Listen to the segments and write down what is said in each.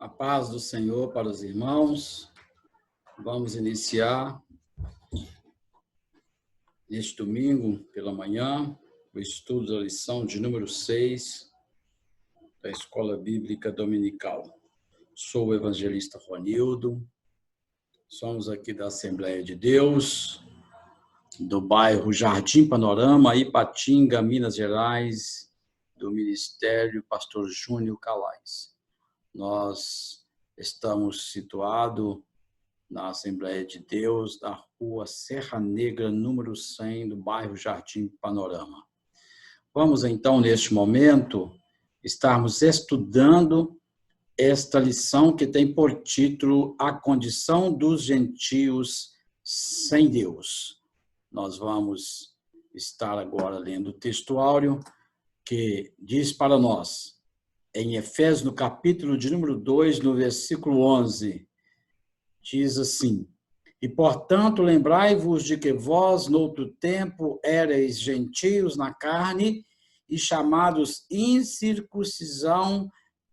A paz do Senhor para os irmãos. Vamos iniciar neste domingo pela manhã o estudo da lição de número 6 da Escola Bíblica Dominical. Sou o evangelista Ronildo, somos aqui da Assembleia de Deus, do bairro Jardim Panorama, Ipatinga, Minas Gerais, do Ministério Pastor Júnior Calais. Nós estamos situados na Assembleia de Deus, na rua Serra Negra, número 100, do bairro Jardim Panorama. Vamos, então, neste momento, estarmos estudando esta lição que tem por título A Condição dos Gentios sem Deus. Nós vamos estar agora lendo o textuário que diz para nós, em Efésios, no capítulo de número 2, no versículo 11, diz assim: E, portanto, lembrai-vos de que vós, noutro tempo, éreis gentios na carne e chamados incircuncisão,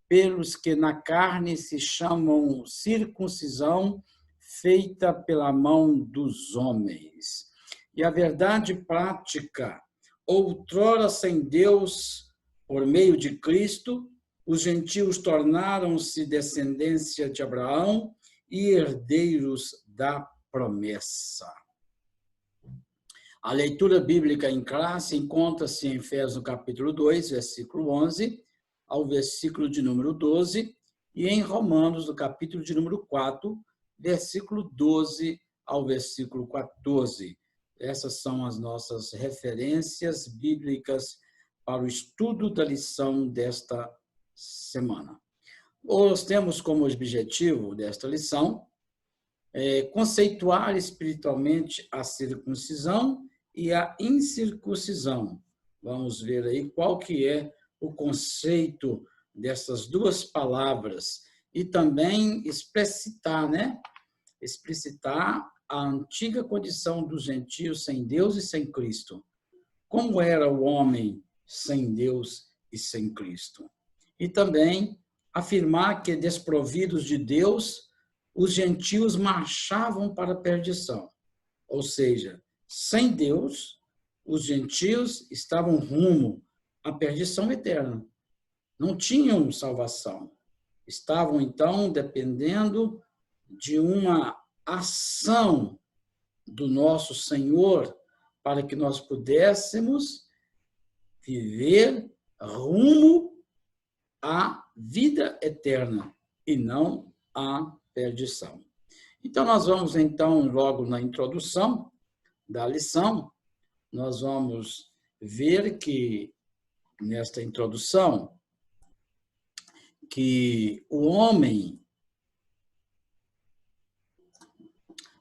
pelos que na carne se chamam circuncisão, feita pela mão dos homens. E a verdade prática, outrora sem Deus, por meio de Cristo, os gentios tornaram-se descendência de Abraão e herdeiros da promessa. A leitura bíblica em classe encontra-se em Efésios, no capítulo 2, versículo 11, ao versículo de número 12, e em Romanos, no capítulo de número 4, versículo 12 ao versículo 14. Essas são as nossas referências bíblicas para o estudo da lição desta semana. Nós temos como objetivo desta lição conceituar espiritualmente a circuncisão e a incircuncisão. Vamos ver aí qual que é o conceito dessas duas palavras e também explicitar a antiga condição dos gentios sem Deus e sem Cristo. Como era o homem sem Deus e sem Cristo? E também afirmar que, desprovidos de Deus, os gentios marchavam para a perdição. Ou seja, sem Deus, os gentios estavam rumo à perdição eterna. Não tinham salvação. Estavam, então, dependendo de uma ação do nosso Senhor para que nós pudéssemos viver rumo à vida eterna e não à perdição. Então, nós vamos, logo na introdução da lição, nós vamos ver que, nesta introdução, que o homem,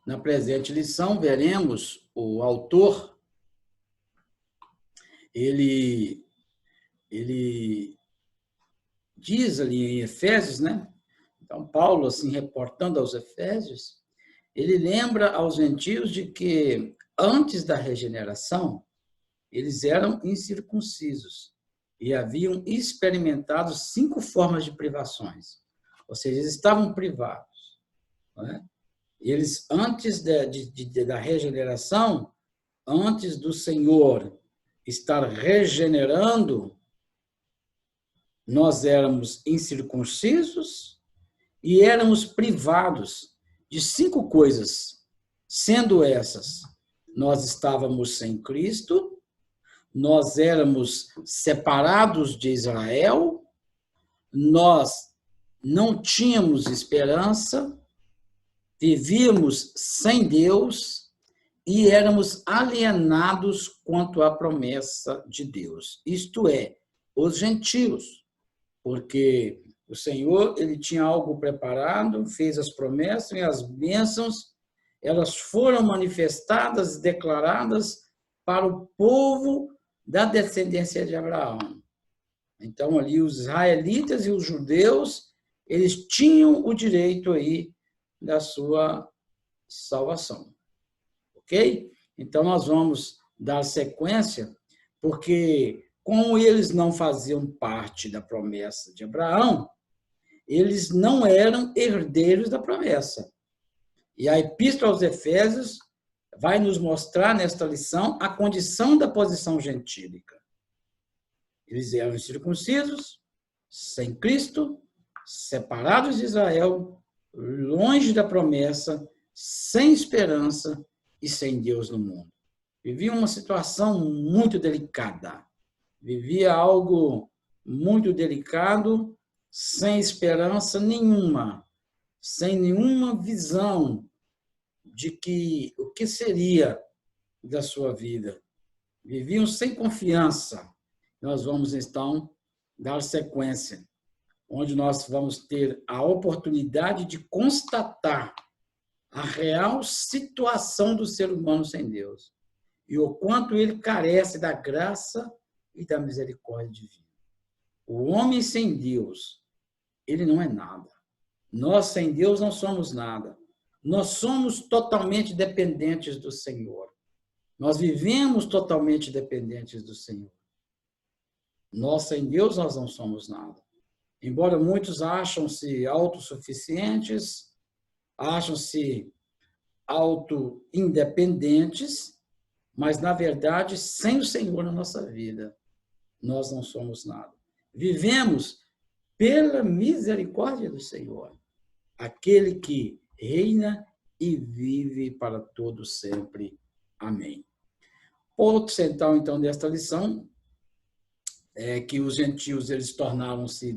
na presente lição, veremos o autor, ele diz ali em Efésios, Então, Paulo, assim, reportando aos Efésios, ele lembra aos gentios de que, antes da regeneração, eles eram incircuncisos e haviam experimentado 5 formas de privações. Ou seja, eles estavam privados. Eles, antes da regeneração, antes do Senhor estar regenerando, nós éramos incircuncisos e éramos privados de 5 coisas, sendo essas: nós estávamos sem Cristo, nós éramos separados de Israel, nós não tínhamos esperança, vivíamos sem Deus e éramos alienados quanto à promessa de Deus. Isto é, os gentios. Porque o Senhor, ele tinha algo preparado, fez as promessas e as bênçãos, elas foram manifestadas, declaradas para o povo da descendência de Abraão. Então, ali, os israelitas e os judeus, eles tinham o direito aí da sua salvação. Ok? Então, nós vamos dar sequência, porque como eles não faziam parte da promessa de Abraão, eles não eram herdeiros da promessa. E a Epístola aos Efésios vai nos mostrar nesta lição a condição da posição gentílica. Eles eram incircuncisos, sem Cristo, separados de Israel, longe da promessa, sem esperança e sem Deus no mundo. Vivia uma situação muito delicada. Vivia algo muito delicado, sem esperança nenhuma, sem nenhuma visão de o que seria da sua vida. Viviam sem confiança. Nós vamos, então, dar sequência, onde nós vamos ter a oportunidade de constatar a real situação do ser humano sem Deus e o quanto ele carece da graça e da misericórdia divina. O homem sem Deus, ele não é nada. Nós sem Deus não somos nada. Nós somos totalmente dependentes do Senhor. Nós vivemos totalmente dependentes do Senhor. Nós sem Deus, nós não somos nada. Embora muitos acham-se autossuficientes, acham-se auto-independentes, mas, na verdade, sem o Senhor na nossa vida, nós não somos nada. Vivemos pela misericórdia do Senhor, aquele que reina e vive para todo sempre. Amém. Ponto central, então, desta lição é que os gentios eles tornaram-se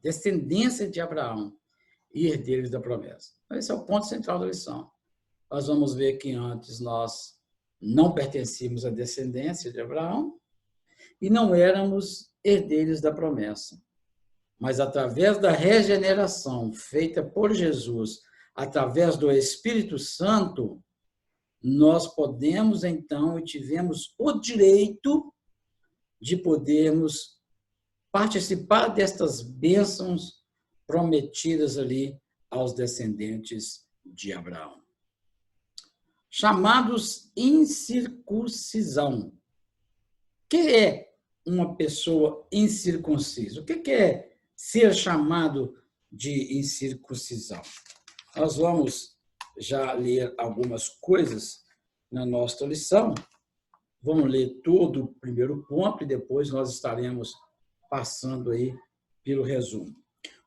descendência de Abraão e herdeiros da promessa. Esse é o ponto central da lição. Nós vamos ver que antes nós não pertencíamos à descendência de Abraão e não éramos herdeiros da promessa. Mas através da regeneração feita por Jesus, através do Espírito Santo, nós podemos, então, e tivemos o direito de podermos participar destas bênçãos prometidas ali aos descendentes de Abraão. Chamados incircuncisão. O que é uma pessoa incircuncisa? O que é ser chamado de incircuncisão? Nós vamos já ler algumas coisas na nossa lição. Vamos ler todo o primeiro ponto e depois nós estaremos passando aí pelo resumo.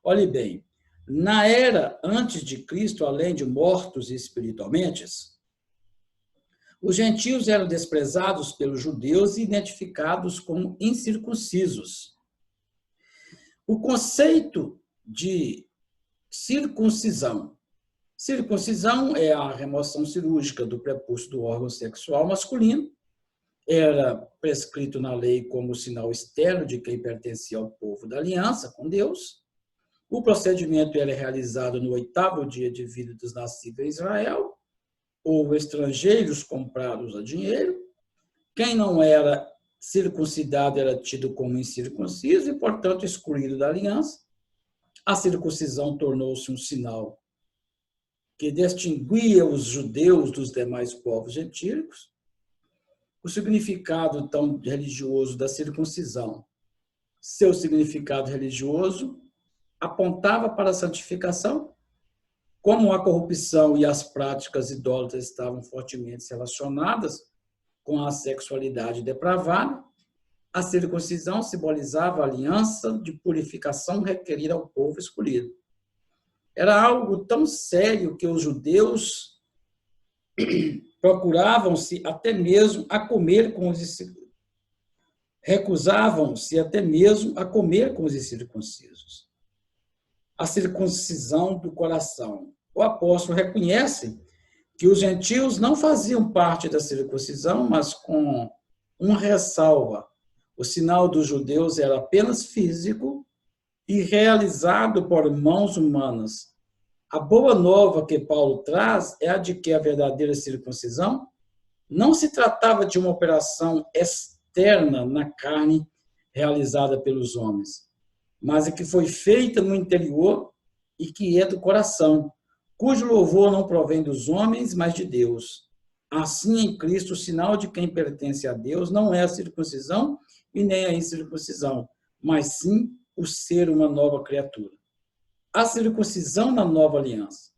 Olhe bem, na era antes de Cristo, além de mortos espiritualmente, os gentios eram desprezados pelos judeus e identificados como incircuncisos. O conceito de circuncisão. Circuncisão é a remoção cirúrgica do prepúcio do órgão sexual masculino. Era prescrito na lei como sinal externo de quem pertencia ao povo da aliança com Deus. O procedimento era realizado no 8º dia de vida dos nascidos em Israel, ou estrangeiros comprados a dinheiro. Quem não era circuncidado era tido como incircunciso e, portanto, excluído da aliança. A circuncisão tornou-se um sinal que distinguia os judeus dos demais povos gentílicos. O significado tão religioso da circuncisão, seu significado religioso, apontava para a santificação. Como a corrupção e as práticas idólatras estavam fortemente relacionadas com a sexualidade depravada, a circuncisão simbolizava a aliança de purificação requerida ao povo escolhido. Era algo tão sério que os judeus procuravam-se até mesmo a comer com os recusavam-se até mesmo a comer com os incircuncisos. A circuncisão do coração. O apóstolo reconhece que os gentios não faziam parte da circuncisão, mas com uma ressalva. O sinal dos judeus era apenas físico e realizado por mãos humanas. A boa nova que Paulo traz é a de que a verdadeira circuncisão não se tratava de uma operação externa na carne realizada pelos homens, mas a que foi feita no interior e que é do coração, cujo louvor não provém dos homens, mas de Deus. Assim, em Cristo, o sinal de quem pertence a Deus não é a circuncisão e nem a incircuncisão, mas sim o ser uma nova criatura. a circuncisão na nova aliança.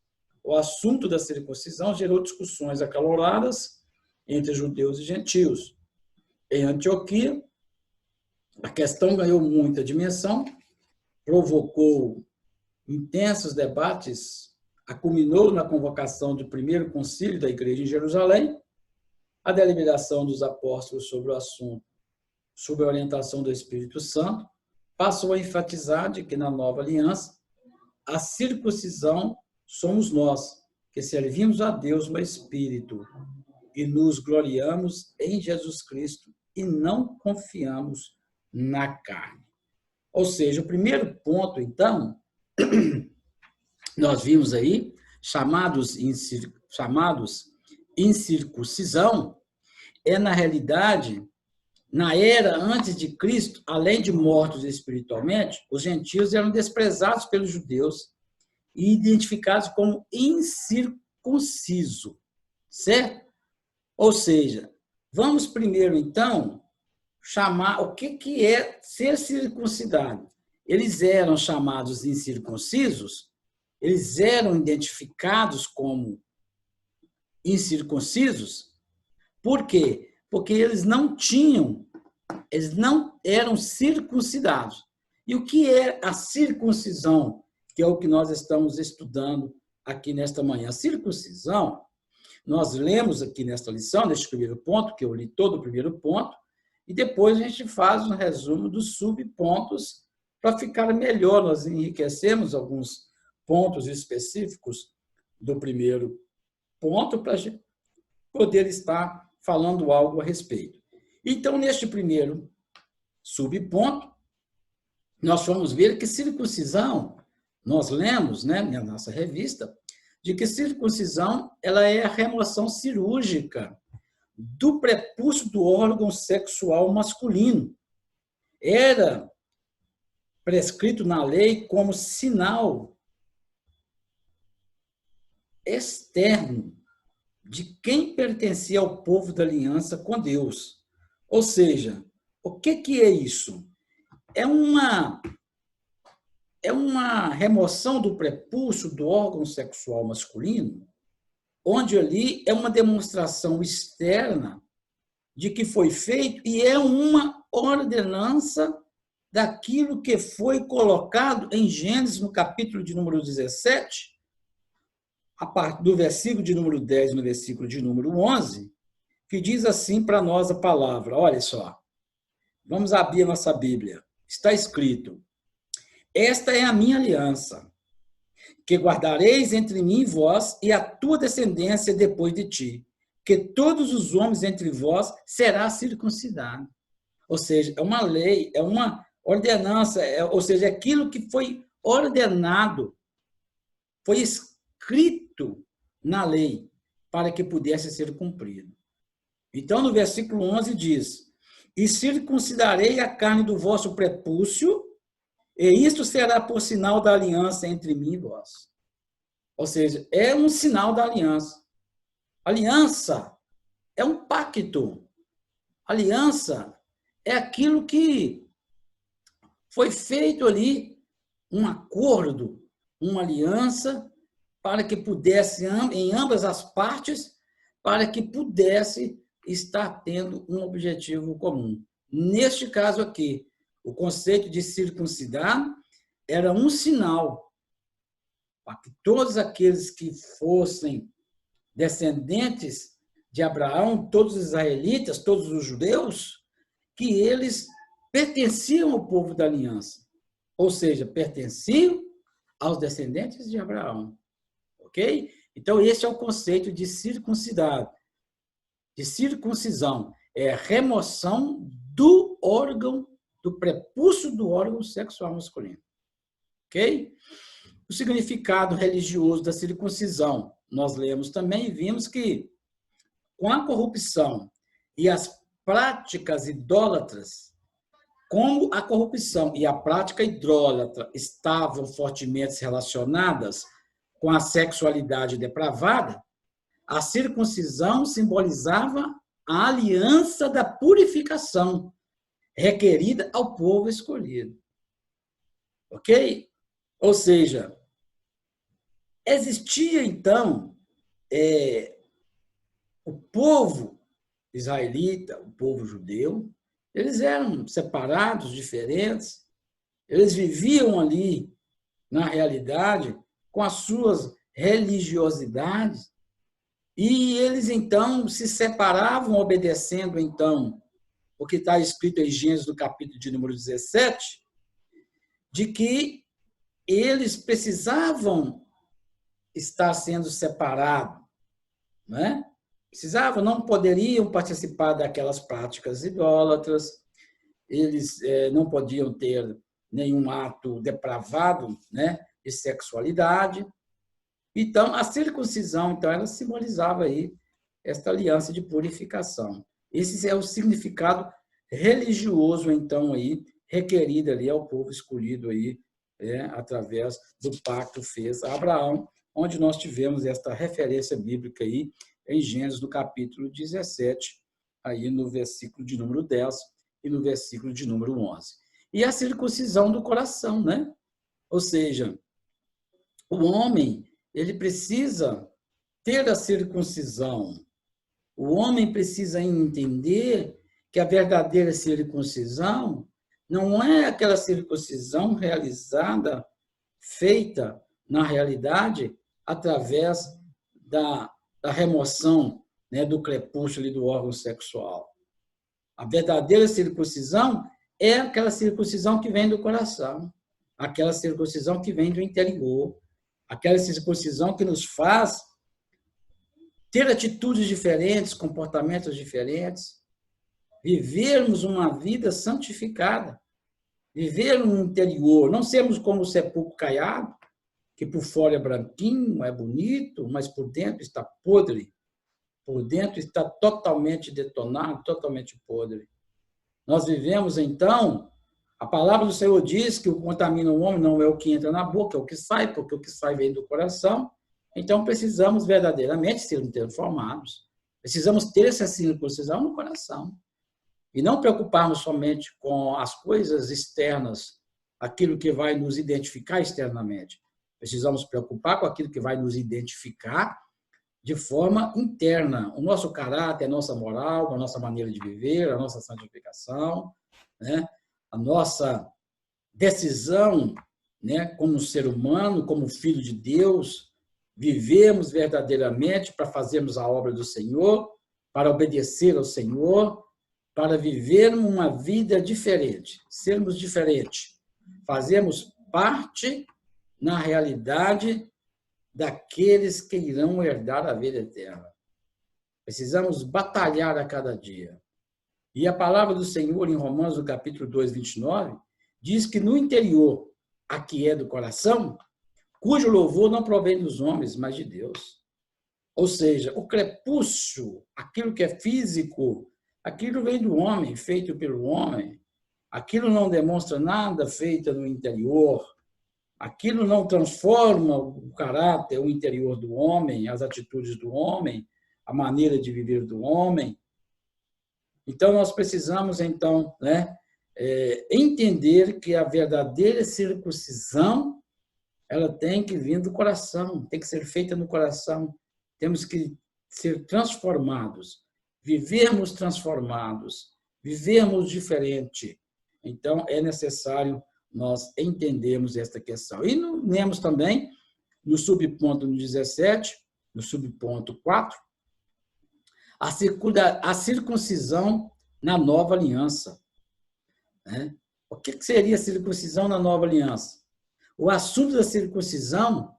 O assunto da circuncisão gerou discussões acaloradas entre judeus e gentios. Em Antioquia, a questão ganhou muita dimensão, provocou intensos debates, culminou na convocação do primeiro concílio da Igreja em Jerusalém, a deliberação dos apóstolos sobre o assunto, sob a orientação do Espírito Santo, passou a enfatizar de que na nova aliança, a circuncisão somos nós, que servimos a Deus no Espírito e nos gloriamos em Jesus Cristo e não confiamos na carne. Ou seja, o primeiro ponto, então, nós vimos aí, chamados incircuncisão, é, na realidade, na era antes de Cristo, além de mortos espiritualmente, os gentios eram desprezados pelos judeus e identificados como incircunciso, certo? Ou seja, vamos primeiro, então, chamar o que é ser circuncidado. Eles eram chamados incircuncisos, eles eram identificados como incircuncisos. Por quê? Porque eles não eram circuncidados. E o que é a circuncisão, que é o que nós estamos estudando aqui nesta manhã? A circuncisão, nós lemos aqui nesta lição, neste primeiro ponto, que eu li todo o primeiro ponto, e depois a gente faz um resumo dos subpontos para ficar melhor. Nós enriquecemos alguns pontos específicos do primeiro ponto para a gente poder estar falando algo a respeito. Então, neste primeiro subponto, nós vamos ver que circuncisão, nós lemos, né, na nossa revista, de que circuncisão ela é a remoção cirúrgica do prepúcio do órgão sexual masculino. Era prescrito na lei como sinal externo de quem pertencia ao povo da aliança com Deus. Ou seja, o que é isso? É uma remoção do prepúcio do órgão sexual masculino, onde ali é uma demonstração externa de que foi feito e é uma ordenança daquilo que foi colocado em Gênesis, no capítulo de número 17, a parte do versículo de número 10 no versículo de número 11, que diz assim para nós a palavra, olha só, vamos abrir a nossa Bíblia, está escrito: esta é a minha aliança, que guardareis entre mim e vós e a tua descendência depois de ti, que todos os homens entre vós será circuncidado. Ou seja, é uma lei, é uma ordenança, ou seja, aquilo que foi ordenado, foi escrito na lei para que pudesse ser cumprido. Então, no versículo 11 diz: e circuncidarei a carne do vosso prepúcio, e isto será por sinal da aliança entre mim e vós. Ou seja, é um sinal da aliança. Aliança é um pacto. Aliança é aquilo que foi feito ali, um acordo, uma aliança, para que pudesse, em ambas as partes, para que pudesse estar tendo um objetivo comum. Neste caso aqui, o conceito de circuncidar era um sinal para que todos aqueles que fossem descendentes de Abraão, todos os israelitas, todos os judeus, que eles pertenciam ao povo da aliança. Ou seja, pertenciam aos descendentes de Abraão. Ok? Então, esse é o conceito de circuncidar, de circuncisão. É a remoção do órgão, do prepúcio do órgão sexual masculino. Ok? O significado religioso da circuncisão. Nós lemos também e vimos que, com a corrupção e as práticas idólatras, como a corrupção e a prática idólatra estavam fortemente relacionadas com a sexualidade depravada, a circuncisão simbolizava a aliança da purificação requerida ao povo escolhido. Ok? Ou seja, existia, então, o povo israelita, o povo judeu, eles eram separados, diferentes, eles viviam ali, na realidade, com as suas religiosidades, e eles, então, se separavam, obedecendo, então, o que está escrito em Gênesis, no capítulo de número 17, de que eles precisavam estar sendo separados, né? Precisavam, não poderiam participar daquelas práticas idólatras, eles não podiam ter nenhum ato depravado, né, de sexualidade. Então, a circuncisão, então, ela simbolizava aí esta aliança de purificação. Esse é o significado religioso, então, aí, requerido ali ao povo escolhido aí, através do pacto fez a Abraão, onde nós tivemos esta referência bíblica aí em Gênesis, no capítulo 17, aí no versículo de número 10 e no versículo de número 11. E a circuncisão do coração, né? Ou seja, o homem, ele precisa ter a circuncisão. O homem precisa entender que a verdadeira circuncisão não é aquela circuncisão realizada, feita, na realidade, através da remoção, né, do crepúsculo e do órgão sexual. A verdadeira circuncisão é aquela circuncisão que vem do coração, aquela circuncisão que vem do interior, aquela circuncisão que nos faz ter atitudes diferentes, comportamentos diferentes, vivermos uma vida santificada, viver no interior, não sermos como o sepulcro caiado, que por fora é branquinho, é bonito, mas por dentro está podre, por dentro está totalmente detonado, totalmente podre. Nós vivemos, então, a palavra do Senhor diz que o que contamina o homem não é o que entra na boca, é o que sai, porque o que sai vem do coração. Então, precisamos verdadeiramente ser transformados. Precisamos ter essa circuncisão no coração. E não preocuparmos somente com as coisas externas, aquilo que vai nos identificar externamente. Precisamos preocupar com aquilo que vai nos identificar de forma interna. O nosso caráter, a nossa moral, a nossa maneira de viver, a nossa santificação, né? A nossa decisão, né, como ser humano, como filho de Deus, vivemos verdadeiramente para fazermos a obra do Senhor, para obedecer ao Senhor, para vivermos uma vida diferente, sermos diferentes, fazermos parte, na realidade, daqueles que irão herdar a vida eterna. Precisamos batalhar a cada dia. E a palavra do Senhor, em Romanos, no capítulo 2, 29, diz que no interior, aqui é do coração, cujo louvor não provém dos homens, mas de Deus. Ou seja, o crepúsculo, aquilo que é físico, aquilo vem do homem, feito pelo homem. Aquilo não demonstra nada feito no interior. Aquilo não transforma o caráter, o interior do homem, as atitudes do homem, a maneira de viver do homem. Então, nós precisamos, então, né, entender que a verdadeira circuncisão, ela tem que vir do coração, tem que ser feita no coração. Temos que ser transformados, vivermos transformados, vivermos diferente. Então, é necessário nós entendermos esta questão. E lemos também, no subponto 17, no subponto 4, a circuncisão na nova aliança. Né? O que seria a circuncisão na nova aliança? O assunto da circuncisão,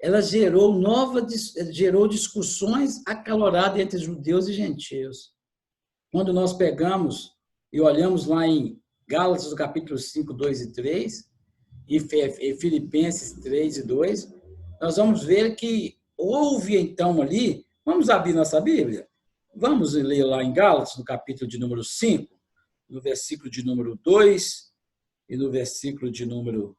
ela gerou discussões acaloradas entre judeus e gentios. Quando nós pegamos e olhamos lá em Gálatas, capítulo 5, 2 e 3, e Filipenses 3 e 2, nós vamos ver que houve, então, ali, vamos abrir nossa Bíblia? Vamos ler lá em Gálatas, no capítulo de número 5, no versículo de número 2 e no versículo de número...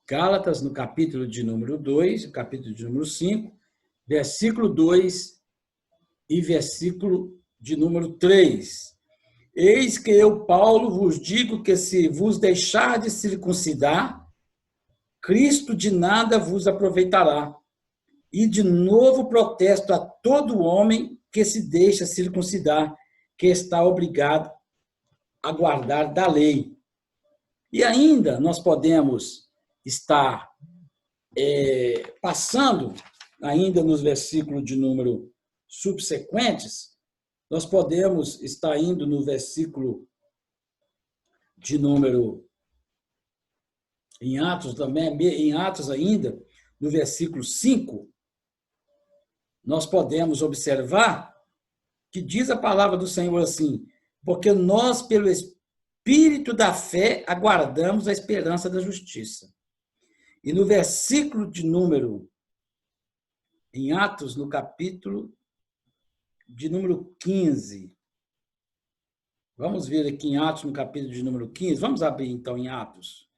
Gálatas, no capítulo de número 2, capítulo de número 5, versículo 2 e versículo de número 3. Eis que eu, Paulo, vos digo que se vos deixar de circuncidar, Cristo de nada vos aproveitará. E de novo protesto a todo homem que se deixa circuncidar, que está obrigado a guardar da lei. E ainda nós podemos estar passando, ainda nos versículos de número subsequentes, nós podemos estar indo no versículo de número, em Atos também, em Atos ainda, no versículo 5, nós podemos observar que diz a palavra do Senhor assim: porque nós, pelo Espírito da fé, aguardamos a esperança da justiça. E no versículo de número, em Atos, no capítulo de número 15, vamos ver aqui em Atos, no capítulo de número 15, vamos abrir então em Atos.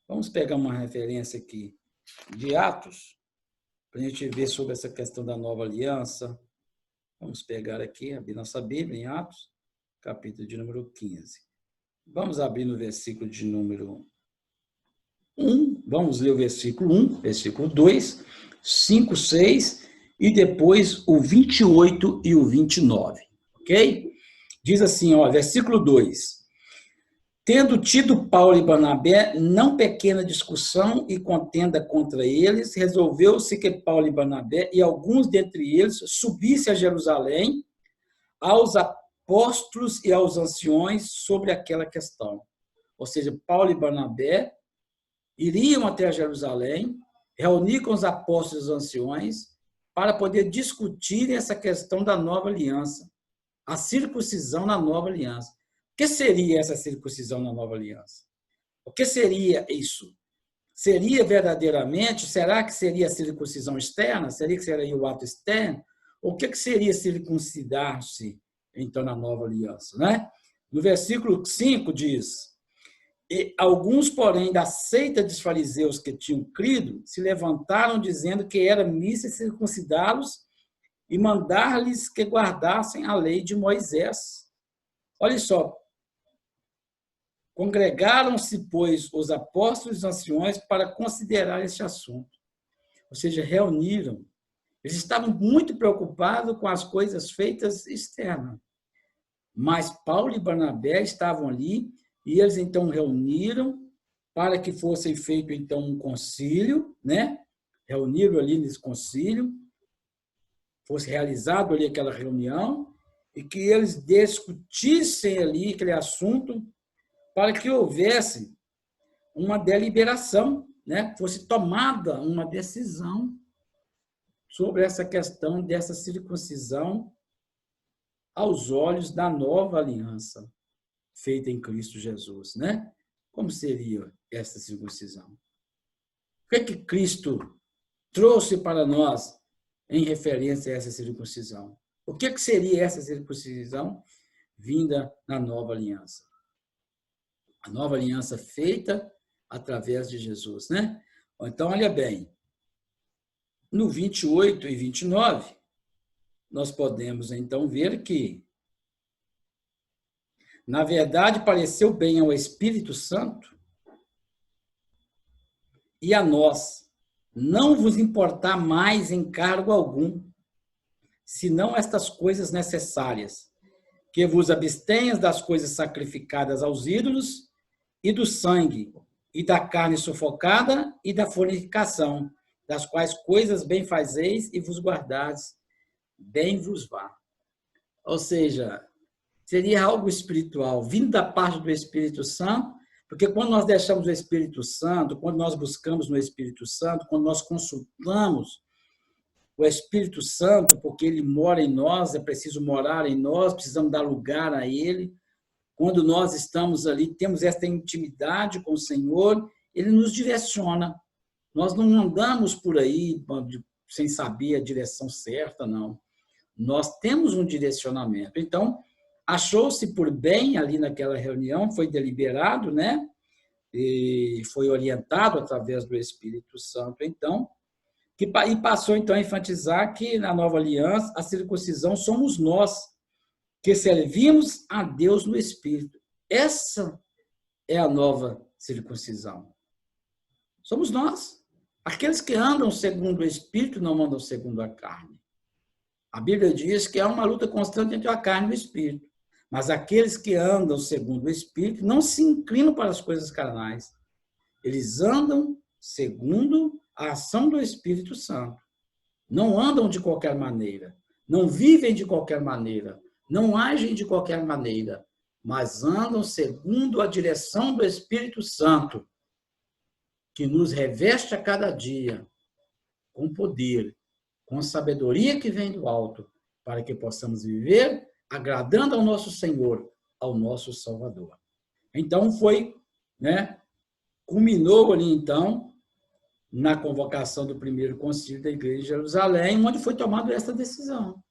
Vamos pegar uma referência aqui de Atos, para a gente ver sobre essa questão da nova aliança. Vamos pegar aqui, abrir nossa Bíblia em Atos, capítulo de número 15. Vamos abrir no versículo de número 1, vamos ler o versículo 1, versículo 2, 5, 6 e depois o 28 e o 29, ok? Diz assim, ó, versículo 2. Tendo tido Paulo e Barnabé não pequena discussão e contenda contra eles, resolveu-se que Paulo e Barnabé e alguns dentre eles subissem a Jerusalém aos apóstolos e aos anciões sobre aquela questão. Ou seja, Paulo e Barnabé iriam até Jerusalém, reunir com os apóstolos e os anciões para poder discutir essa questão da nova aliança, a circuncisão na nova aliança. O que seria essa circuncisão na nova aliança? O que seria isso? Seria verdadeiramente, será que seria a circuncisão externa? Seria que seria o ato externo? O que seria circuncidar-se, então, na nova aliança, né? No versículo 5 diz: e alguns, porém, da seita dos fariseus que tinham crido, se levantaram dizendo que era misto circuncidá-los e mandar-lhes que guardassem a lei de Moisés. Olha só, congregaram-se, pois, os apóstolos e os anciões para considerar este assunto. Ou seja, reuniram. Eles estavam muito preocupados com as coisas feitas externas. Mas Paulo e Barnabé estavam ali e eles, então, reuniram para que fosse feito, então, um concílio, né? Reuniram ali nesse concílio, fosse realizado ali aquela reunião e que eles discutissem ali aquele assunto para que houvesse uma deliberação, né? Fosse tomada uma decisão sobre essa questão dessa circuncisão aos olhos da nova aliança feita em Cristo Jesus, né? Como seria essa circuncisão? O que é que Cristo trouxe para nós em referência a essa circuncisão? O que é que seria essa circuncisão vinda na nova aliança? A nova aliança feita através de Jesus, né? Então, olha bem, no 28 e 29, nós podemos, então, ver que, na verdade, pareceu bem ao Espírito Santo e a nós não vos importar mais encargo algum, senão estas coisas necessárias, que vos abstenhas das coisas sacrificadas aos ídolos e do sangue, e da carne sufocada e da fornicação, das quais coisas bem fazeis e vos guardais, bem vos vá. Ou seja, seria algo espiritual, vindo da parte do Espírito Santo, porque quando nós deixamos o Espírito Santo, quando nós buscamos no Espírito Santo, quando nós consultamos o Espírito Santo, porque ele mora em nós, é preciso morar em nós, precisamos dar lugar a ele. Quando nós estamos ali, temos esta intimidade com o Senhor, ele nos direciona. Nós não andamos por aí sem saber a direção certa, não. Nós temos um direcionamento. Então, achou-se por bem ali naquela reunião, foi deliberado, né? E foi orientado através do Espírito Santo, então, e passou então a enfatizar que na nova aliança a circuncisão somos nós, que servimos a Deus no Espírito. Essa é a nova circuncisão. Somos nós. Aqueles que andam segundo o Espírito não andam segundo a carne. A Bíblia diz que há uma luta constante entre a carne e o Espírito. Mas aqueles que andam segundo o Espírito não se inclinam para as coisas carnais. Eles andam segundo a ação do Espírito Santo. Não andam de qualquer maneira. Não vivem de qualquer maneira. Não agem de qualquer maneira. Mas andam segundo a direção do Espírito Santo, que nos reveste a cada dia com poder, com sabedoria que vem do alto, para que possamos viver agradando ao nosso Senhor, ao nosso Salvador. Então culminou ali então na convocação do primeiro concílio da Igreja de Jerusalém, onde foi tomada essa decisão.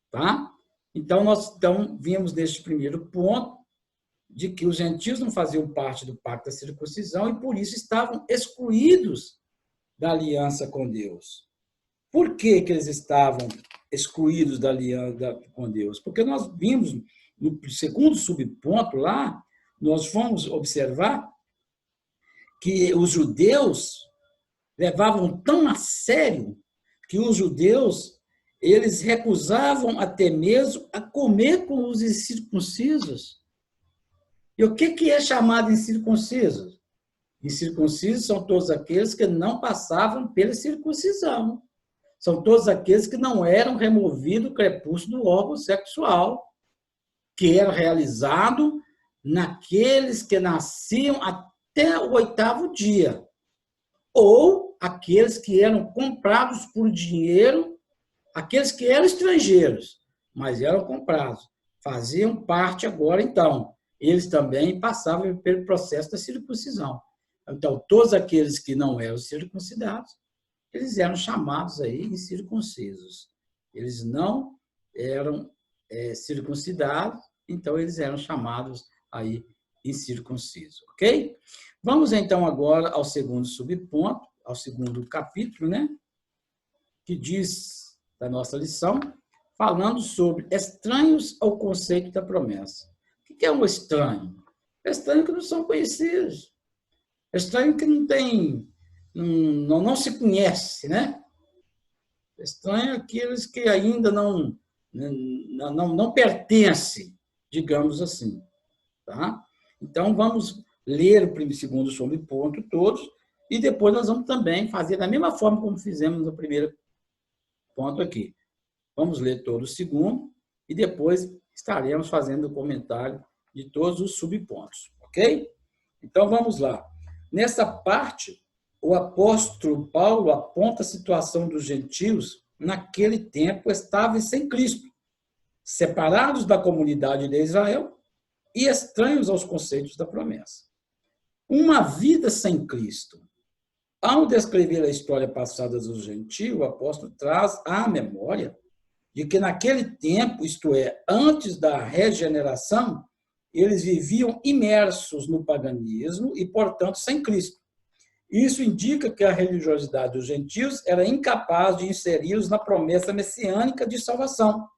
Tá? Então nós vimos neste primeiro ponto de que os gentios não faziam parte do pacto da circuncisão e por isso estavam excluídos da aliança com Deus. Por que eles estavam excluídos da aliança com Deus? Porque nós vimos, no segundo subponto lá, nós fomos observar que os judeus levavam tão a sério que os judeus eles recusavam até mesmo a comer com os incircuncisos. E o que é chamado incircuncisos? Incircuncisos são todos aqueles que não passavam pela circuncisão. São todos aqueles que não eram removido o crepúsculo do órgão sexual, que era realizado naqueles que nasciam até o 8º dia, ou aqueles que eram comprados por dinheiro, aqueles que eram estrangeiros, mas eram comprados, faziam parte agora, então, eles também passavam pelo processo da circuncisão. Então, todos aqueles que não eram circuncidados, eles eram chamados aí incircuncisos. Eles não eram circuncidados, então eles eram chamados aí incircuncisos, ok? Vamos então agora ao segundo subponto, ao segundo capítulo, né? Que diz da nossa lição, falando sobre estranhos ao conceito da promessa. O que é um estranho? Estranho que não são conhecidos. Estranho que não se conhece, né? Estranho aqueles que ainda não pertencem, digamos assim. Tá? Então, vamos ler o segundo subponto todos e depois nós vamos também fazer da mesma forma como fizemos no primeiro ponto aqui. Vamos ler todo o segundo e depois estaremos fazendo o comentário de todos os subpontos, ok? Então, vamos lá. Nessa parte, o apóstolo Paulo aponta a situação dos gentios naquele tempo estáveis sem Cristo, separados da comunidade de Israel e estranhos aos conceitos da promessa. Uma vida sem Cristo. Ao descrever a história passada dos gentios, o apóstolo traz à memória de que naquele tempo, isto é, antes da regeneração, eles viviam imersos no paganismo e, portanto, sem Cristo. Isso indica que a religiosidade dos gentios era incapaz de inseri-los na promessa messiânica de salvação.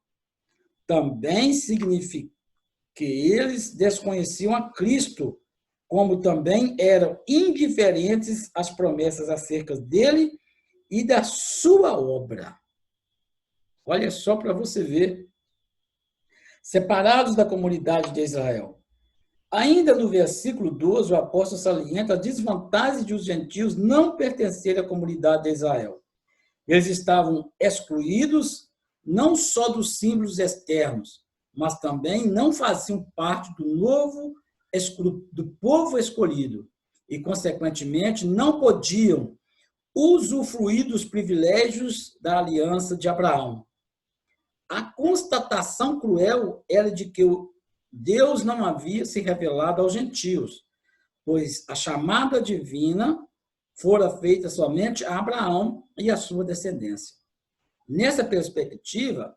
Também significa que eles desconheciam a Cristo, como também eram indiferentes às promessas acerca dele e da sua obra. Olha só para você ver. Separados da comunidade de Israel. Ainda no versículo 12, o apóstolo salienta a desvantagem de os gentios não pertencerem à comunidade de Israel. Eles estavam excluídos não só dos símbolos externos, mas também não faziam parte do povo escolhido e, consequentemente, não podiam usufruir dos privilégios da aliança de Abraão. A constatação cruel era de que Deus não havia se revelado aos gentios, pois a chamada divina fora feita somente a Abraão e a sua descendência. Nessa perspectiva,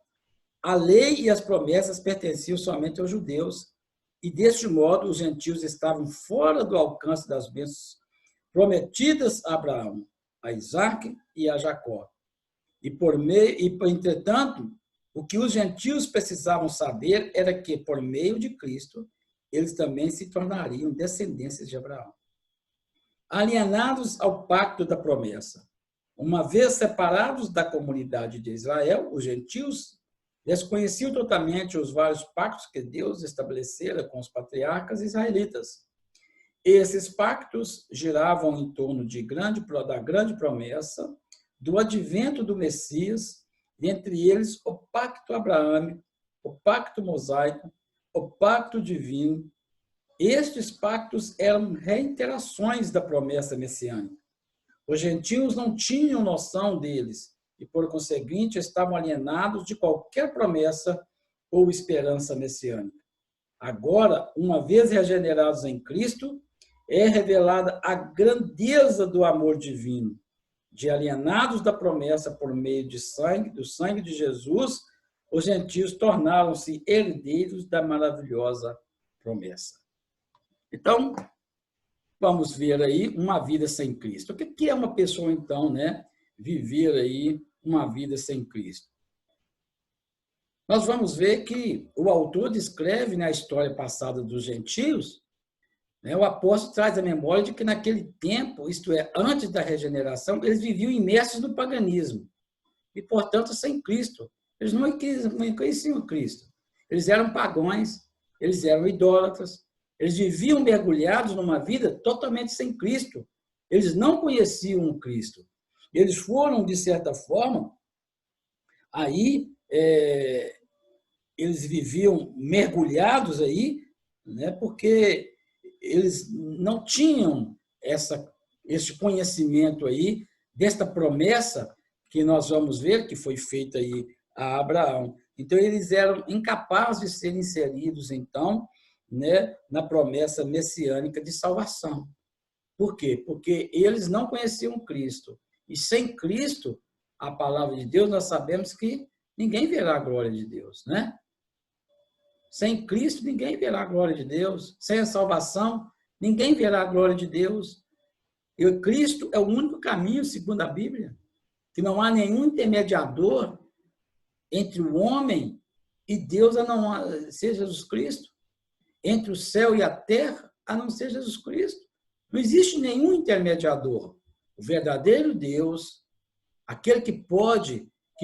a lei e as promessas pertenciam somente aos judeus, e deste modo os gentios estavam fora do alcance das bênçãos prometidas a Abraão, a Isaque e a Jacó. Entretanto, O que os gentios precisavam saber era que, por meio de Cristo, eles também se tornariam descendências de Abraão. Alienados ao pacto da promessa. Uma vez separados da comunidade de Israel, os gentios desconheciam totalmente os vários pactos que Deus estabelecera com os patriarcas israelitas. Esses pactos giravam em torno da grande promessa do advento do Messias, entre eles o pacto abraâmico, o pacto mosaico, o pacto divino. Estes pactos eram reiterações da promessa messiânica. Os gentios não tinham noção deles e, por conseguinte, estavam alienados de qualquer promessa ou esperança messiânica. Agora, uma vez regenerados em Cristo, é revelada a grandeza do amor divino. De alienados da promessa por meio do sangue de Jesus, os gentios tornaram-se herdeiros da maravilhosa promessa. Então, vamos ver aí uma vida sem Cristo. O que é uma pessoa, então, né, viver aí uma vida sem Cristo? Nós vamos ver que o autor descreve na história passada dos gentios, né, o apóstolo traz a memória de que naquele tempo, isto é, antes da regeneração, eles viviam imersos no paganismo e, portanto, sem Cristo. Eles não conheciam Cristo. Eles eram pagãos, eles eram idólatras, eles viviam mergulhados numa vida totalmente sem Cristo. Eles não conheciam o Cristo. Eles foram, de certa forma, aí eles viviam mergulhados aí, né, porque eles não tinham esse conhecimento aí desta promessa que nós vamos ver que foi feita aí a Abraão. Então, eles eram incapazes de serem inseridos, então, né, na promessa messiânica de salvação. Por quê? Porque eles não conheciam Cristo. E sem Cristo, a palavra de Deus, nós sabemos que ninguém verá a glória de Deus, né? Sem Cristo, ninguém verá a glória de Deus. Sem a salvação, ninguém verá a glória de Deus. E Cristo é o único caminho, segundo a Bíblia, que não há nenhum intermediador entre o homem e Deus, a não ser Jesus Cristo. Entre o céu e a terra, a não ser Jesus Cristo. Não existe nenhum intermediador. O verdadeiro Deus, aquele que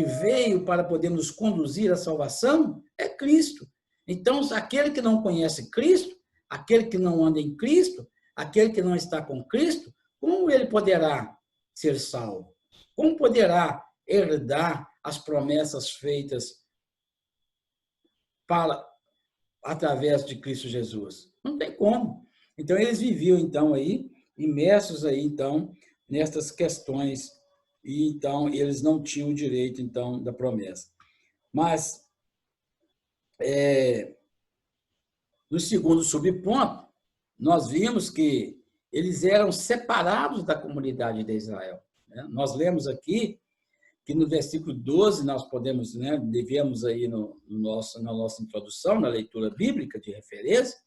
veio para poder nos conduzir à salvação, é Cristo. Então, aquele que não conhece Cristo, aquele que não anda em Cristo, aquele que não está com Cristo, como ele poderá ser salvo? Como poderá herdar as promessas feitas através de Cristo Jesus? Não tem como. Então, eles viviam, então, aí, imersos aí, então, nestas questões, e, então, eles não tinham o direito, então, da promessa. Mas, no segundo subponto, nós vimos que eles eram separados da comunidade de Israel. Né? Nós lemos aqui que no versículo 12 nós podemos, né, devemos aí na nossa introdução, na leitura bíblica de referência,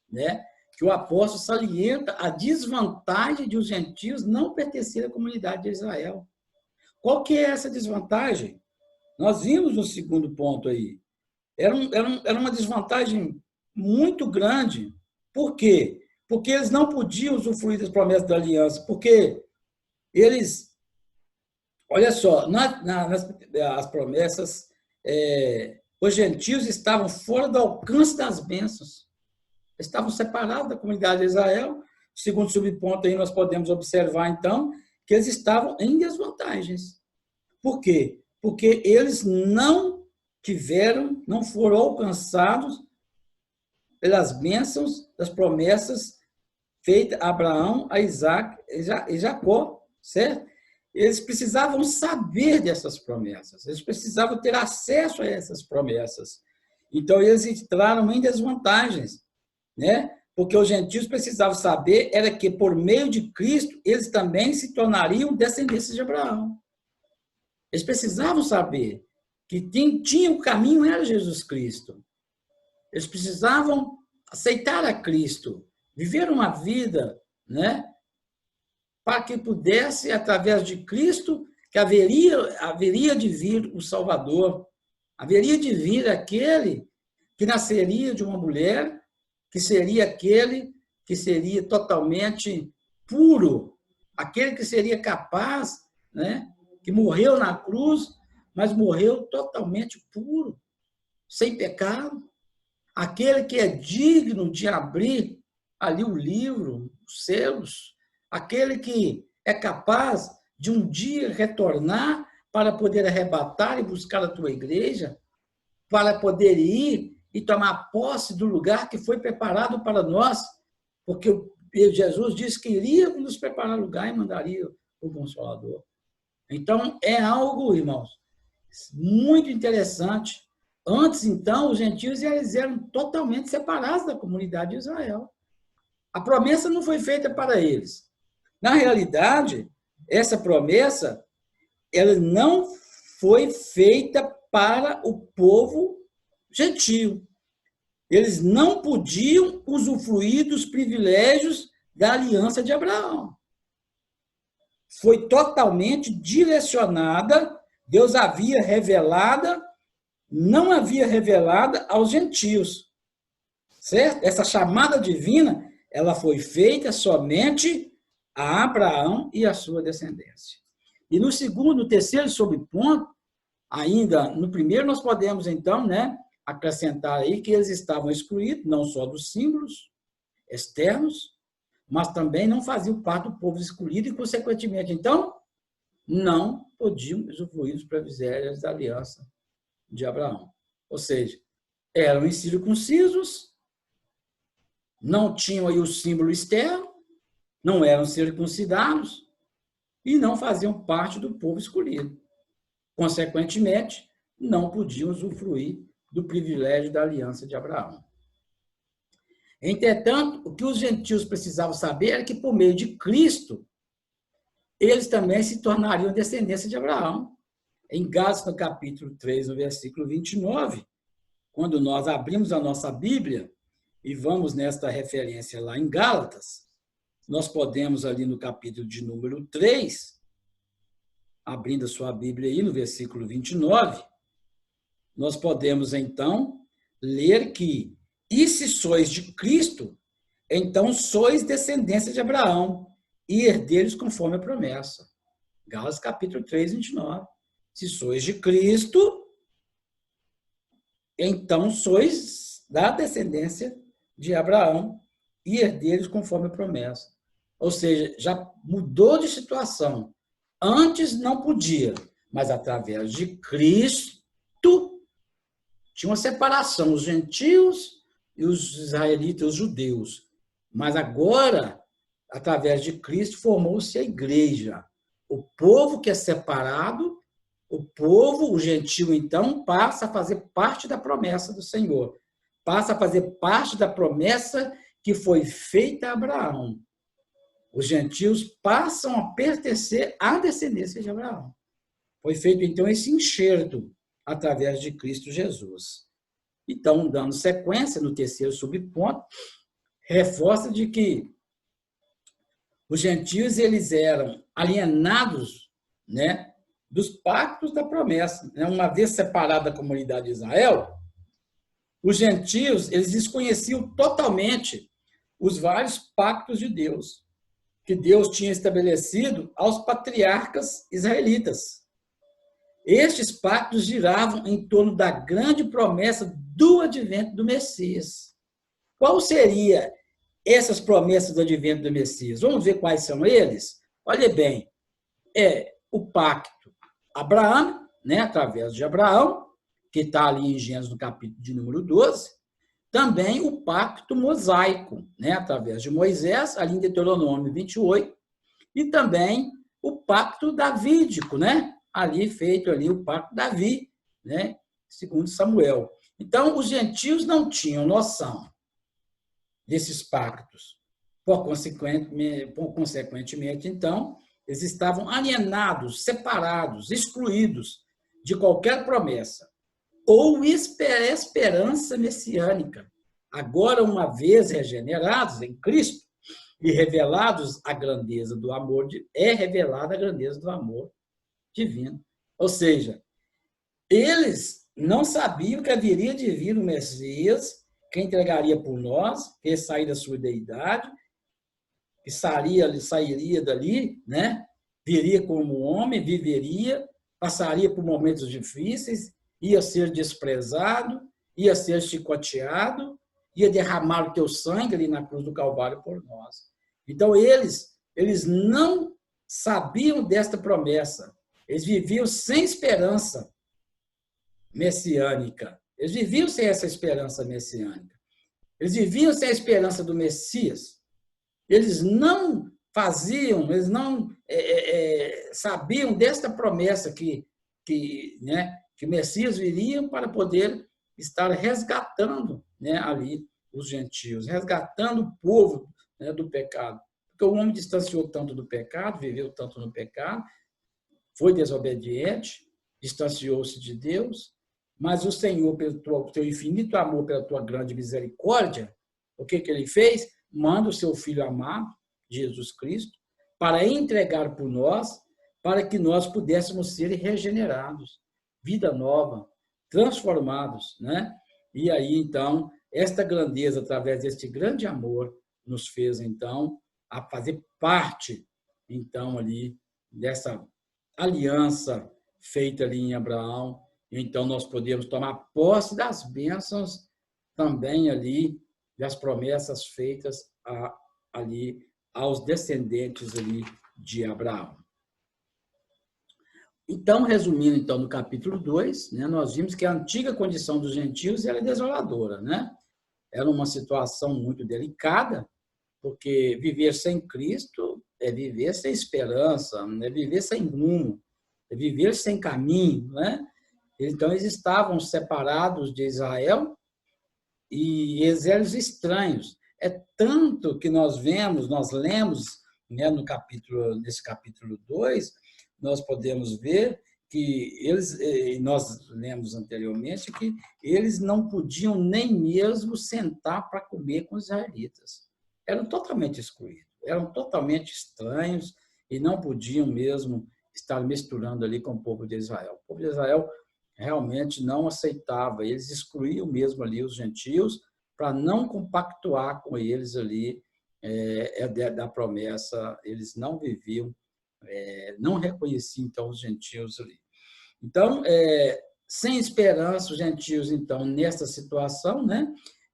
né, que o apóstolo salienta a desvantagem de os gentios não pertencerem à comunidade de Israel. Qual que é essa desvantagem? Nós vimos no segundo ponto aí. Era uma desvantagem muito grande. Por quê? Porque eles não podiam usufruir das promessas da aliança, porque eles, olha só, as promessas, os gentios estavam fora do alcance das bênçãos, estavam separados da comunidade de Israel. Segundo subponto aí, nós podemos observar, então, que eles estavam em desvantagens. Por quê? Porque eles não foram alcançados pelas bênçãos das promessas feitas a Abraão, a Isaac e Jacó, certo? Eles precisavam saber dessas promessas, eles precisavam ter acesso a essas promessas. Então, eles entraram em desvantagens, né? Porque os gentios precisavam saber era que, por meio de Cristo, eles também se tornariam descendentes de Abraão. Eles precisavam saber que tinha o caminho, era Jesus Cristo. Eles precisavam aceitar a Cristo, viver uma vida, né, para que pudesse, através de Cristo, que haveria de vir o Salvador, Haveria de vir aquele que nasceria de uma mulher, que seria aquele que seria totalmente puro, aquele que seria capaz, né, que morreu na cruz, mas morreu totalmente puro, sem pecado. Aquele que é digno de abrir ali o livro, os selos, aquele que é capaz de um dia retornar para poder arrebatar e buscar a tua igreja, para poder ir e tomar posse do lugar que foi preparado para nós, porque Jesus disse que iria nos preparar lugar e mandaria o Consolador. Então, é algo, irmãos, muito interessante. Antes, então, os gentios eles eram totalmente separados da comunidade de Israel. A promessa não foi feita para eles. Na realidade, essa promessa ela não foi feita para o povo gentio. Eles não podiam usufruir dos privilégios da aliança de Abraão. Foi totalmente direcionada, Deus havia revelada, não havia revelada aos gentios. Certo? Essa chamada divina, ela foi feita somente a Abraão e a sua descendência. E no segundo, no terceiro subponto, ainda no primeiro nós podemos então, né, acrescentar aí que eles estavam excluídos não só dos símbolos externos, mas também não faziam parte do povo escolhido e, consequentemente, então, não podiam usufruir dos privilégios da aliança de Abraão. Ou seja, eram incircuncisos, não tinham aí o símbolo externo, não eram circuncidados e não faziam parte do povo escolhido. Consequentemente, não podiam usufruir do privilégio da aliança de Abraão. Entretanto, o que os gentios precisavam saber é que, por meio de Cristo, eles também se tornariam descendência de Abraão. Em Gálatas, no capítulo 3, no versículo 29, quando nós abrimos a nossa Bíblia e vamos nesta referência lá em Gálatas, nós podemos ali no capítulo de número 3, abrindo a sua Bíblia aí no versículo 29, nós podemos então ler que: e se sois de Cristo, então sois descendência de Abraão e herdeiros conforme a promessa. Gálatas capítulo 3, 29. Se sois de Cristo, então sois da descendência de Abraão e herdeiros conforme a promessa. Ou seja, já mudou de situação. Antes não podia, mas através de Cristo tinha uma separação, os gentios e os israelitas, os judeus. Mas agora, através de Cristo, formou-se a igreja. O povo que é separado, o povo, o gentio, então, passa a fazer parte da promessa do Senhor. Passa a fazer parte da promessa que foi feita a Abraão. Os gentios passam a pertencer à descendência de Abraão. Foi feito, então, esse enxerto através de Cristo Jesus. Então, dando sequência no terceiro subponto, reforça de que os gentios eles eram alienados, né, dos pactos da promessa. Uma vez separada da comunidade de Israel, os gentios eles desconheciam totalmente os vários pactos de Deus, que Deus tinha estabelecido aos patriarcas israelitas. Estes pactos giravam em torno da grande promessa do advento do Messias. Qual seria essas promessas do advento do Messias? Vamos ver quais são eles? Olha bem, é o pacto Abraão, né, através de Abraão, que está ali em Gênesis, no capítulo de número 12, também o pacto mosaico, né, através de Moisés, ali em Deuteronômio 28, e também o pacto davídico, né, ali feito ali o pacto Davi, né, segundo Samuel. Então, os gentios não tinham noção desses pactos. Consequentemente, então, eles estavam alienados, separados, excluídos de qualquer promessa ou esperança messiânica. Agora, uma vez regenerados em Cristo e revelados a grandeza do amor, é revelada a grandeza do amor divino. Ou seja, eles não sabiam que haveria de vir o Messias, que entregaria por nós, que ia sair da sua deidade, que sairia dali, né? Viria como homem, viveria, passaria por momentos difíceis, ia ser desprezado, ia ser chicoteado, ia derramar o teu sangue ali na cruz do Calvário por nós. Então, eles não sabiam desta promessa. Eles viviam sem esperança messiânica. Eles viviam sem essa esperança messiânica. Eles viviam sem a esperança do Messias. Eles não faziam, eles não sabiam desta promessa que o Messias viria para poder estar resgatando, né, ali os gentios, resgatando o povo, né, do pecado. Porque o homem distanciou tanto do pecado, viveu tanto no pecado, foi desobediente, distanciou-se de Deus, mas o Senhor, pelo teu infinito amor, pela tua grande misericórdia, o que ele fez? Manda o seu Filho amado, Jesus Cristo, para entregar por nós, para que nós pudéssemos ser regenerados, vida nova, transformados, né? E aí, então, esta grandeza, através deste grande amor, nos fez, então, a fazer parte, então, ali, dessa aliança feita ali em Abraão. Então, nós podemos tomar posse das bênçãos também ali, das promessas feitas ali aos descendentes ali de Abraão. Então, resumindo, então, no capítulo 2, né, nós vimos que a antiga condição dos gentios era desoladora, né? Era uma situação muito delicada, porque viver sem Cristo é viver sem esperança, é viver sem rumo, é viver sem caminho, né? Então, eles estavam separados de Israel e exércitos estranhos. É tanto que nós lemos, né, nesse capítulo 2, nós podemos ver que nós lemos anteriormente, que eles não podiam nem mesmo sentar para comer com os israelitas. Eram totalmente excluídos, eram totalmente estranhos e não podiam mesmo estar misturando ali com o povo de Israel. O povo de Israel realmente não aceitava, eles excluíam mesmo ali os gentios para não compactuar com eles ali da promessa, eles não viviam, não reconheciam então os gentios ali. Então, sem esperança, os gentios, então, nessa situação, né,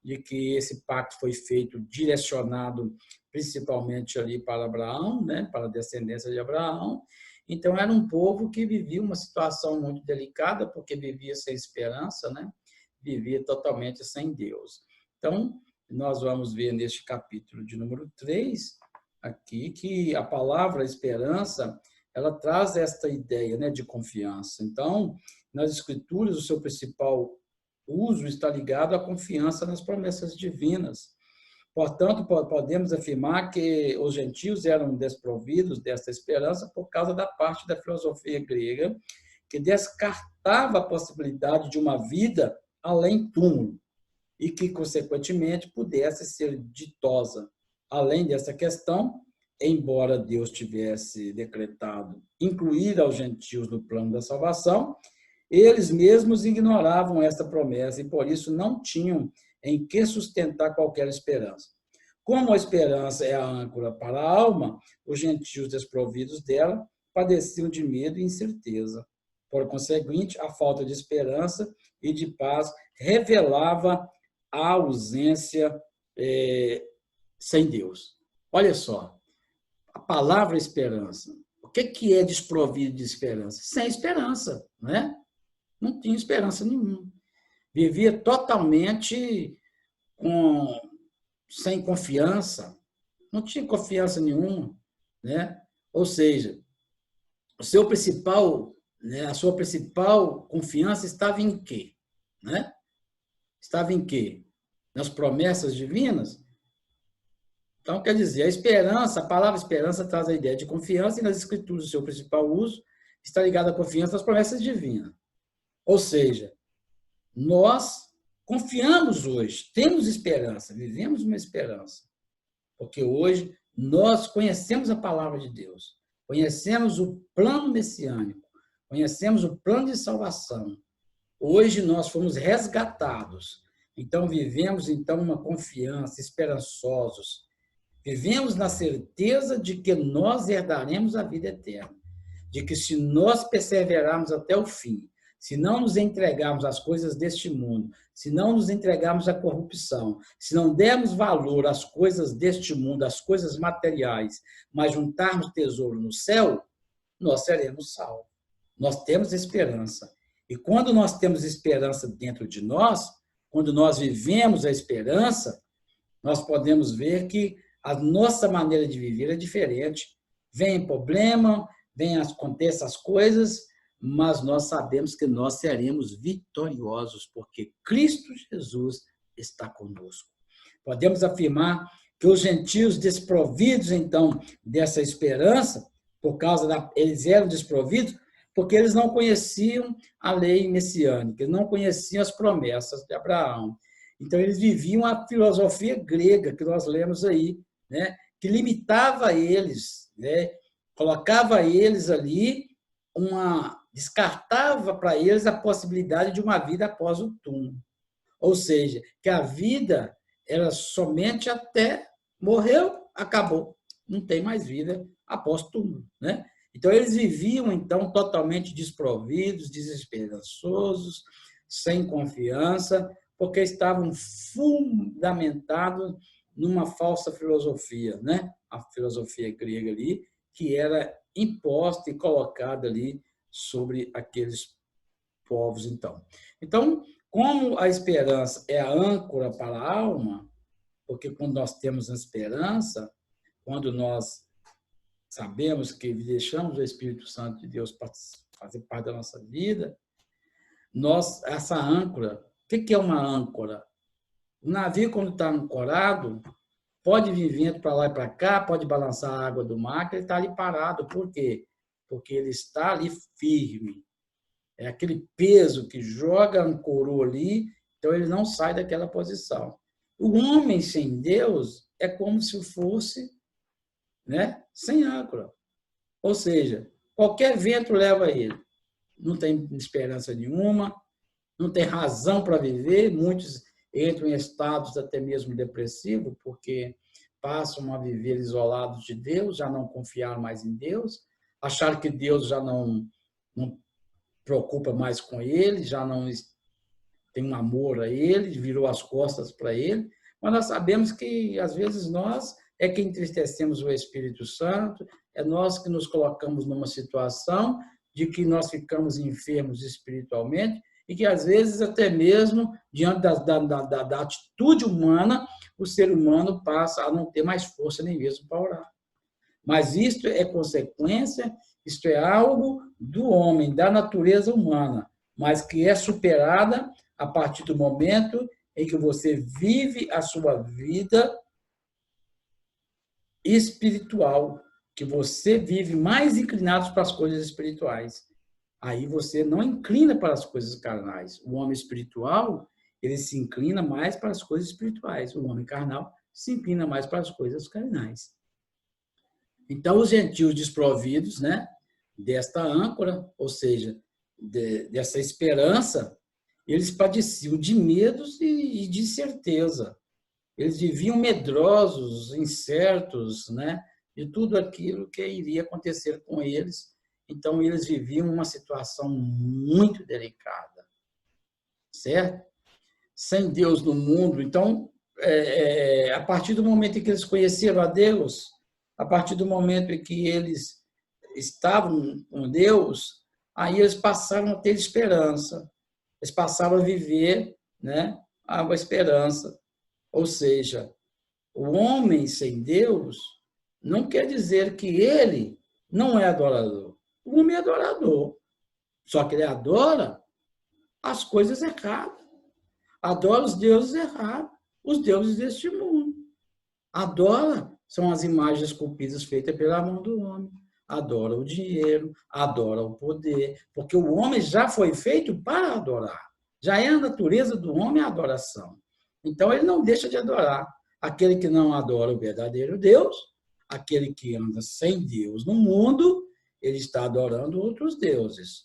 de que esse pacto foi feito, direcionado principalmente ali para Abraão, né, para a descendência de Abraão. Então, era um povo que vivia uma situação muito delicada, porque vivia sem esperança, né, vivia totalmente sem Deus. Então, nós vamos ver neste capítulo de número 3, aqui, que a palavra esperança, ela traz esta ideia, né, de confiança. Então, nas Escrituras, o seu principal uso está ligado à confiança nas promessas divinas. Portanto, podemos afirmar que os gentios eram desprovidos desta esperança por causa da parte da filosofia grega, que descartava a possibilidade de uma vida além túmulo e que, consequentemente, pudesse ser ditosa. Além dessa questão, embora Deus tivesse decretado incluir aos gentios no plano da salvação, eles mesmos ignoravam essa promessa e, por isso, não tinham em que sustentar qualquer esperança. Como a esperança é a âncora para a alma, os gentios desprovidos dela padeciam de medo e incerteza. Por conseguinte, a falta de esperança e de paz revelava a ausência sem Deus. Olha só, a palavra esperança. O que é desprovido de esperança? Sem esperança, né? Não tinha esperança nenhuma. Vivia totalmente sem confiança, não tinha confiança nenhuma, né? Ou seja, a sua principal confiança estava em quê? Né? Estava em quê? Nas promessas divinas? Então, quer dizer, a esperança, a palavra esperança traz a ideia de confiança e nas Escrituras o seu principal uso está ligado à confiança nas promessas divinas. Ou seja, nós confiamos hoje, temos esperança, vivemos uma esperança, porque hoje nós conhecemos a palavra de Deus, conhecemos o plano messiânico, conhecemos o plano de salvação, Hoje nós fomos resgatados. Então vivemos então uma confiança, esperançosos. Vivemos na certeza de que nós herdaremos a vida eterna, de que se nós perseverarmos até o fim, se não nos entregarmos às coisas deste mundo, se não nos entregarmos à corrupção, se não dermos valor às coisas deste mundo, às coisas materiais, mas juntarmos tesouro no céu, nós seremos salvos. Nós temos esperança. E quando nós temos esperança dentro de nós, quando nós vivemos a esperança, nós podemos ver que a nossa maneira de viver é diferente. Vem problema, acontecem as coisas, mas nós sabemos que nós seremos vitoriosos, porque Cristo Jesus está conosco. Podemos afirmar que os gentios desprovidos, então, dessa esperança, eles eram desprovidos porque eles não conheciam a lei messiânica, eles não conheciam as promessas de Abraão. Então, eles viviam a filosofia grega, que nós lemos aí, né? Que limitava eles, né? Colocava eles ali, descartava para eles a possibilidade de uma vida após o túmulo. Ou seja, que a vida era somente até morreu, acabou. Não tem mais vida após o túmulo, né? Então, eles viviam, então, totalmente desprovidos, desesperançosos, sem confiança, porque estavam fundamentados numa falsa filosofia, né? A filosofia grega ali, que era imposta e colocada ali sobre aqueles povos, então. Então, como a esperança é a âncora para a alma, porque quando nós temos a esperança, quando nós sabemos que deixamos o Espírito Santo de Deus fazer parte da nossa vida, essa âncora, o que é uma âncora? O navio, quando está ancorado, pode vir vento para lá e para cá, pode balançar a água do mar, que ele está ali parado. Por quê? Porque ele está ali firme. É aquele peso que joga, ancorou ali, então ele não sai daquela posição. O homem sem Deus é como se fosse, né, sem âncora. Ou seja, qualquer vento leva ele. Não tem esperança nenhuma, não tem razão para viver. Muitos entram em estados até mesmo depressivos, porque passam a viver isolados de Deus, já não confiaram mais em Deus, acharam que Deus já não preocupa mais com ele, já não tem um amor a ele, virou as costas para ele. Mas nós sabemos que, às vezes, nós é que entristecemos o Espírito Santo, é nós que nos colocamos numa situação de que nós ficamos enfermos espiritualmente e que, às vezes, até mesmo, diante da atitude humana, o ser humano passa a não ter mais força nem mesmo para orar. Mas isto é consequência, isto é algo do homem, da natureza humana, mas que é superada a partir do momento em que você vive a sua vida espiritual, que você vive mais inclinado para as coisas espirituais. Aí você não inclina para as coisas carnais. O homem espiritual, ele se inclina mais para as coisas espirituais. O homem carnal se inclina mais para as coisas carnais. Então, os gentios desprovidos, né, desta âncora, ou seja, dessa esperança, eles padeciam de medos e de incerteza. Eles viviam medrosos, incertos, né, de tudo aquilo que iria acontecer com eles. Então, eles viviam uma situação muito delicada, certo? Sem Deus no mundo. Então, a partir do momento em que eles conheceram a Deus, a partir do momento em que eles estavam com Deus, aí eles passaram a ter esperança. Eles passaram a viver, né, a esperança. Ou seja, o homem sem Deus não quer dizer que ele não é adorador. O homem é adorador. Só que ele adora as coisas erradas. Adora os deuses errados, os deuses deste mundo. Adora são as imagens esculpidas feitas pela mão do homem. Adora o dinheiro, adora o poder, porque o homem já foi feito para adorar. Já é a natureza do homem a adoração. Então, ele não deixa de adorar. Aquele que não adora o verdadeiro Deus, aquele que anda sem Deus no mundo, ele está adorando outros deuses.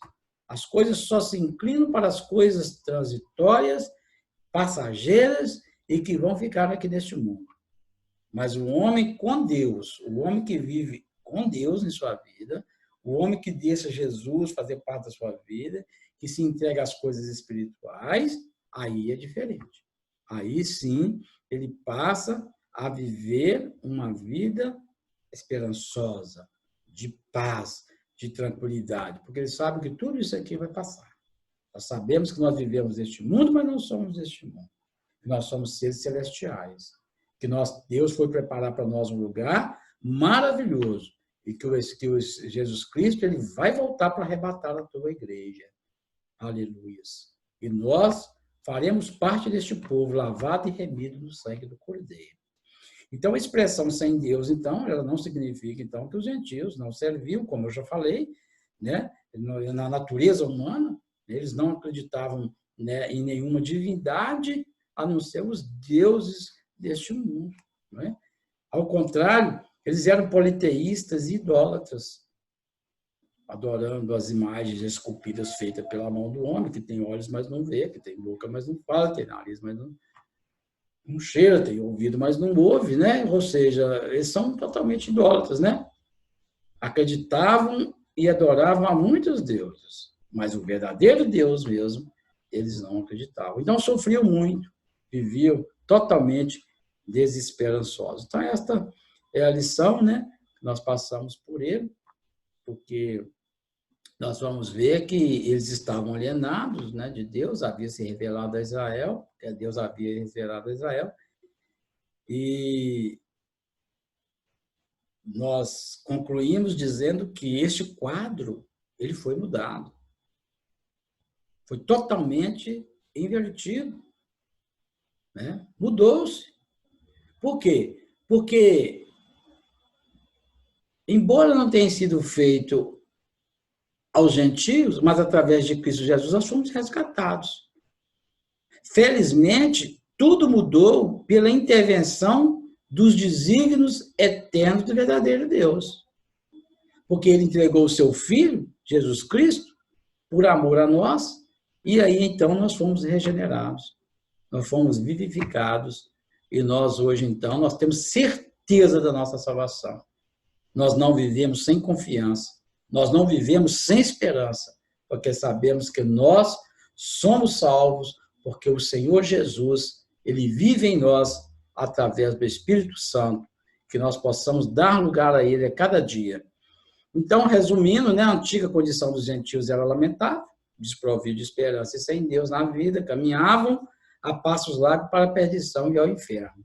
As coisas só se inclinam para as coisas transitórias, passageiras e que vão ficar aqui neste mundo. Mas o homem com Deus, o homem que vive com Deus em sua vida, o homem que deixa Jesus fazer parte da sua vida, que se entrega às coisas espirituais, aí é diferente. Aí sim, ele passa a viver uma vida esperançosa, de paz, de tranquilidade, porque ele sabe que tudo isso aqui vai passar. Nós sabemos que nós vivemos neste mundo, mas não somos deste mundo. Nós somos seres celestiais. Que Deus foi preparar para nós um lugar maravilhoso. E que Jesus Cristo ele vai voltar para arrebatar a tua igreja. Aleluia. E nós faremos parte deste povo, lavado e remido no sangue do Cordeiro. Então, a expressão sem Deus, então, ela não significa, então, que os gentios não serviam, como eu já falei, né? Na natureza humana, eles não acreditavam, né, em nenhuma divindade, a não ser os deuses deste mundo. Né? Ao contrário, eles eram politeístas e idólatras, adorando as imagens esculpidas feitas pela mão do homem, que tem olhos, mas não vê, que tem boca, mas não fala, tem nariz, mas não cheira, tem ouvido, mas não ouve, né? Ou seja, eles são totalmente idólatras, né? Acreditavam e adoravam a muitos deuses, mas o verdadeiro Deus mesmo, eles não acreditavam. Então, sofriam muito, viviam totalmente desesperançosos. Então, esta é a lição, né? Que nós passamos por ele, porque nós vamos ver que eles estavam alienados, né, de Deus, havia se revelado a Israel, Deus havia revelado a Israel, e nós concluímos dizendo que este quadro ele foi mudado, foi totalmente invertido, né? Mudou-se. Por quê? Porque, embora não tenha sido feito aos gentios, mas através de Cristo Jesus nós fomos resgatados. Felizmente, tudo mudou pela intervenção dos desígnios eternos do verdadeiro Deus. Porque ele entregou o seu Filho, Jesus Cristo, por amor a nós, e aí então nós fomos regenerados, nós fomos vivificados, e nós hoje então, nós temos certeza da nossa salvação. Nós não vivemos sem confiança, nós não vivemos sem esperança, porque sabemos que nós somos salvos, porque o Senhor Jesus, ele vive em nós através do Espírito Santo, que nós possamos dar lugar a ele a cada dia. Então, resumindo, né, a antiga condição dos gentios era lamentável, desprovido de esperança e sem Deus na vida, caminhavam a passos largos para a perdição e ao inferno.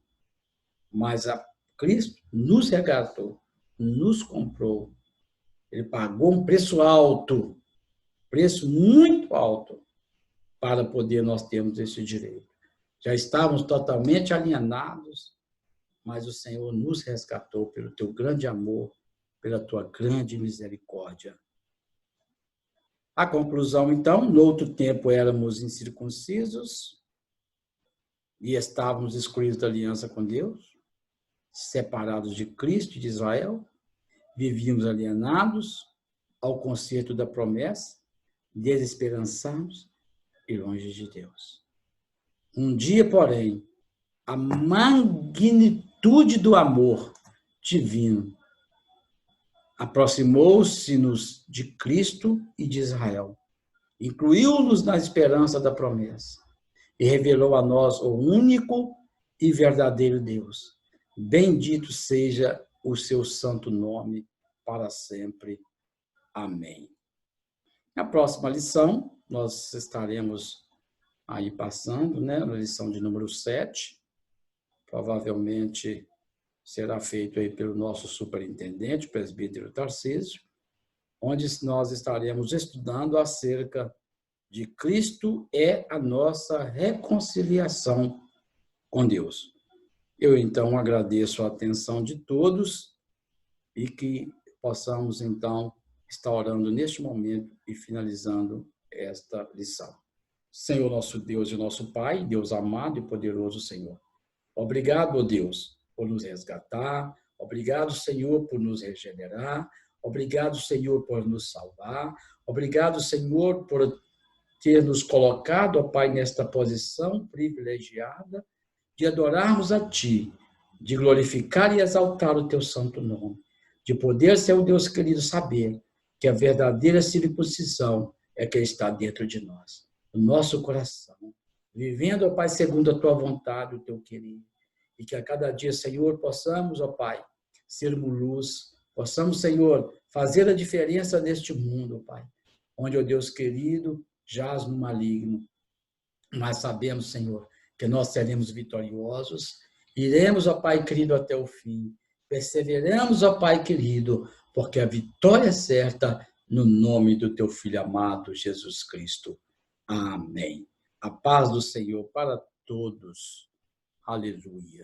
Mas a Cristo nos resgatou, nos comprou. Ele pagou um preço alto, preço muito alto, para poder nós termos esse direito. Já estávamos totalmente alienados, mas o Senhor nos resgatou pelo teu grande amor, pela tua grande misericórdia. A conclusão, então, no outro tempo éramos incircuncisos e estávamos excluídos da aliança com Deus, separados de Cristo e de Israel, vivíamos alienados ao concerto da promessa, desesperançados e longe de Deus. Um dia, porém, a magnitude do amor divino aproximou-se-nos de Cristo e de Israel, incluiu-nos na esperança da promessa e revelou a nós o único e verdadeiro Deus. Bendito seja o seu santo nome para sempre. Amém. Na próxima lição, nós estaremos aí passando, né, na lição de número 7, provavelmente será feito aí pelo nosso superintendente, presbítero Tarcísio, onde nós estaremos estudando acerca de Cristo é a nossa reconciliação com Deus. Eu, então, agradeço a atenção de todos e que possamos, então, estar orando neste momento e finalizando esta lição. Senhor nosso Deus e nosso Pai, Deus amado e poderoso Senhor, obrigado, ó Deus, por nos resgatar, obrigado, Senhor, por nos regenerar, Obrigado, Senhor, por nos salvar. Obrigado, Senhor, por ter nos colocado, ó Pai, nesta posição privilegiada de adorarmos a Ti, de glorificar e exaltar o Teu santo nome, de poder, Senhor Deus querido, saber que a verdadeira circuncisão é que está dentro de nós, no nosso coração, vivendo, ó Pai, segundo a Tua vontade, o Teu querer, e que a cada dia, Senhor, possamos, ó Pai, sermos luz, possamos, Senhor, fazer a diferença neste mundo, Pai, onde, ó Deus querido, jaz no maligno, mas sabemos, Senhor, que nós seremos vitoriosos, iremos, ó Pai querido, até o fim, perseveramos, ó Pai querido, porque a vitória é certa no nome do Teu Filho amado, Jesus Cristo. Amém. A paz do Senhor para todos. Aleluia.